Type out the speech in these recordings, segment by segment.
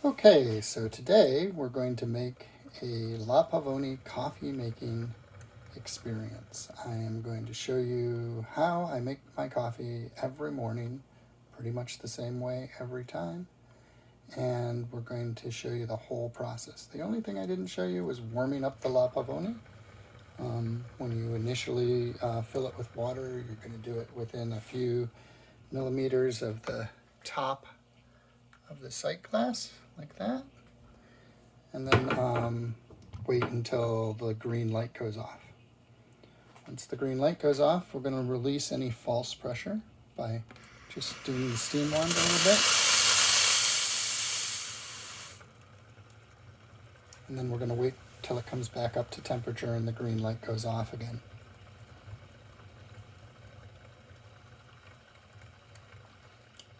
Okay, so today we're going to make a La Pavoni coffee making experience. I am going to show you how I make my coffee every morning, pretty much the same way every time, and we're going to show you the whole process. The only thing I didn't show you was warming up the La Pavoni. When you initially fill it with water, you're going to do it within a few millimeters of the top of the sight glass, like that. And then wait until the green light goes off. Once the green light goes off, we're going to release any false pressure by just doing the steam wand a little bit. And then we're going to wait till it comes back up to temperature and the green light goes off again.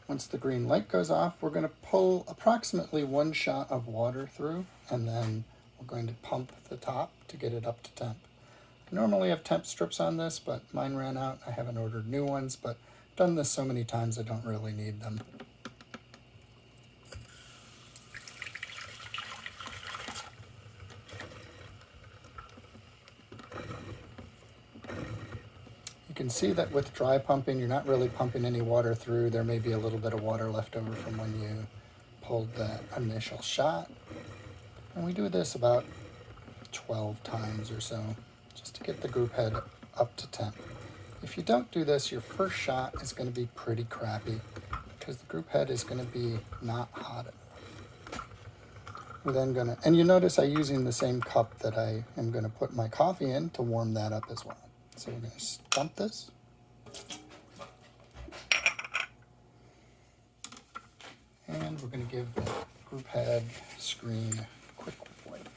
Once the green light goes off, we're going to pull approximately 1 shot of water through, and then we're going to pump the top to get it up to temp. I normally have temp strips on this, but mine ran out. I haven't ordered new ones, but I've done this so many times I don't really need them. You can see that with dry pumping, you're not really pumping any water through. There may be a little bit of water left over from when you pulled that initial shot. And we do this about 12 times or so, just to get the group head up to temp. If you don't do this, your first shot is going to be pretty crappy because the group head is going to be not hot enough. We're then going to, and you notice I'm using the same cup that I am going to put my coffee in to warm that up as well. So we're going to dump this. And we're going to give the group head screen a quick wipe,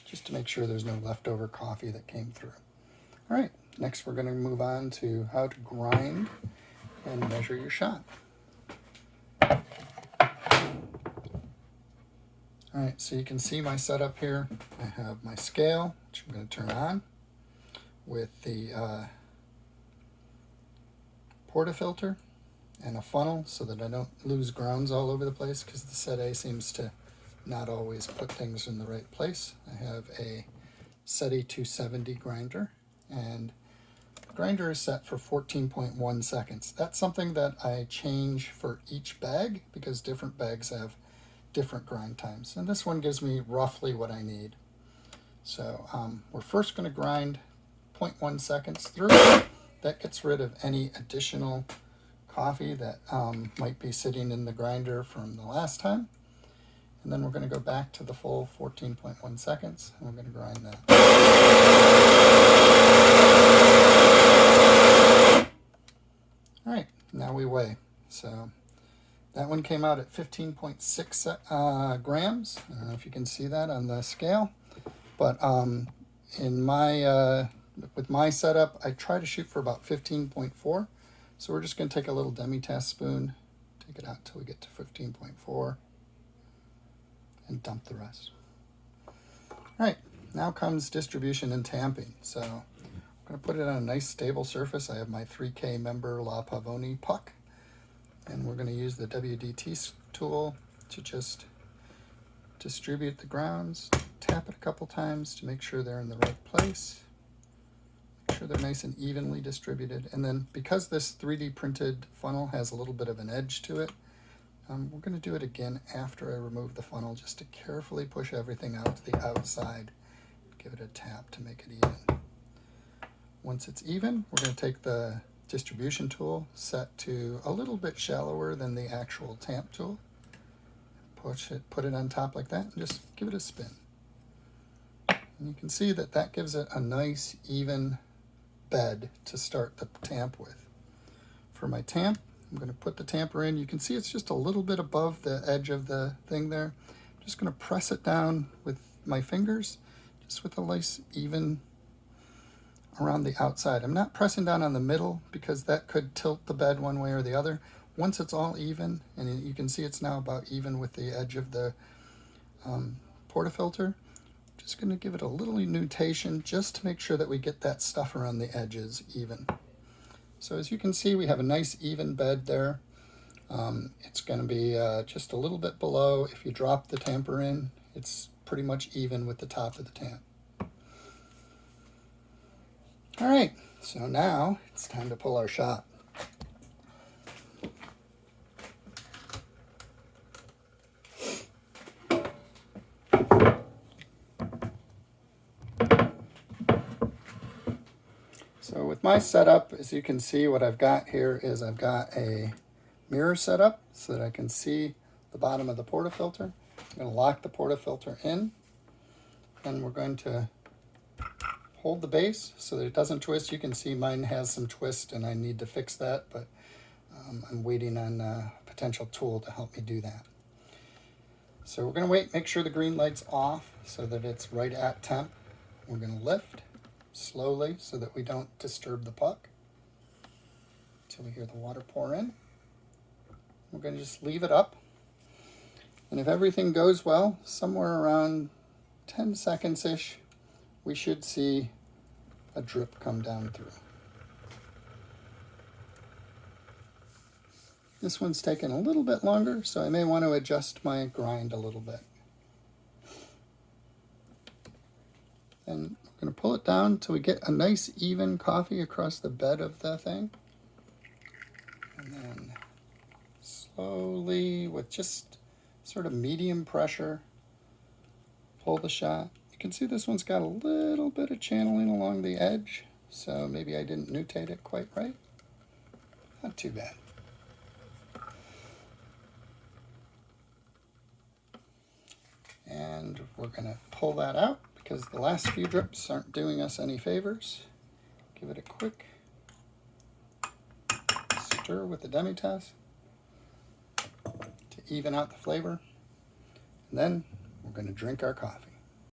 just to make sure there's no leftover coffee that came through. All right, next we're going to move on to how to grind and measure your shot. All right, so you can see my setup here. I have my scale, which I'm going to turn on, with the portafilter and a funnel so that I don't lose grounds all over the place, because the Set A seems to not always put things in the right place. I have a SETI 270 grinder, and the grinder is set for 14.1 seconds. That's something that I change for each bag because different bags have different grind times, and this one gives me roughly what I need. So we're first going to grind 0.1 seconds through. That gets rid of any additional coffee that might be sitting in the grinder from the last time. And then we're going to go back to the full 14.1 seconds, and we're going to grind that. All right, now we weigh. So that one came out at 15.6 grams. I don't know if you can see that on the scale, but in my with my setup, I try to shoot for about 15.4. So we're just going to take a little demi-tasse spoon, take it out till we get to 15.4, and dump the rest. All right, now comes distribution and tamping. So I'm going to put it on a nice stable surface. I have my 3K member La Pavoni puck, and we're going to use the WDT tool to just distribute the grounds, tap it a couple times to make sure they're in the right place. Make sure they're nice and evenly distributed. And then because this 3D printed funnel has a little bit of an edge to it, we're going to do it again after I remove the funnel, just to carefully push everything out to the outside. Give it a tap to make it even. Once it's even, we're going to take the distribution tool set to a little bit shallower than the actual tamp tool. Put it on top like that, and just give it a spin. And you can see that that gives it a nice even bed to start the tamp with. For my tamp, I'm going to put the tamper in. You can see it's just a little bit above the edge of the thing there. I'm just going to press it down with my fingers, just with a nice even around the outside. I'm not pressing down on the middle because that could tilt the bed one way or the other. Once it's all even, and you can see it's now about even with the edge of the portafilter, just going to give it a little nutation just to make sure that we get that stuff around the edges even. So as you can see, we have a nice even bed there. It's going to be just a little bit below. If you drop the tamper in, it's pretty much even with the top of the tamp. All right, so now it's time to pull our shot. So with my setup, as you can see, what I've got here is I've got a mirror set up so that I can see the bottom of the portafilter. I'm going to lock the portafilter in, and we're going to hold the base so that it doesn't twist. You can see mine has some twist and I need to fix that, but I'm waiting on a potential tool to help me do that. So we're going to wait, make sure the green light's off so that it's right at temp. We're going to lift slowly so that we don't disturb the puck until we hear the water pour in. We're going to just leave it up. And if everything goes well, somewhere around 10 seconds-ish, we should see a drip come down through. This one's taking a little bit longer, so I may want to adjust my grind a little bit. And we're going to pull it down until we get a nice even coffee across the bed of the thing. And then slowly, with just sort of medium pressure, pull the shot. You can see this one's got a little bit of channeling along the edge, so maybe I didn't nutate it quite right. Not too bad. And we're going to pull that out because the last few drips aren't doing us any favors. Give it a quick stir with the demi-tasse to even out the flavor. And then we're going to drink our coffee.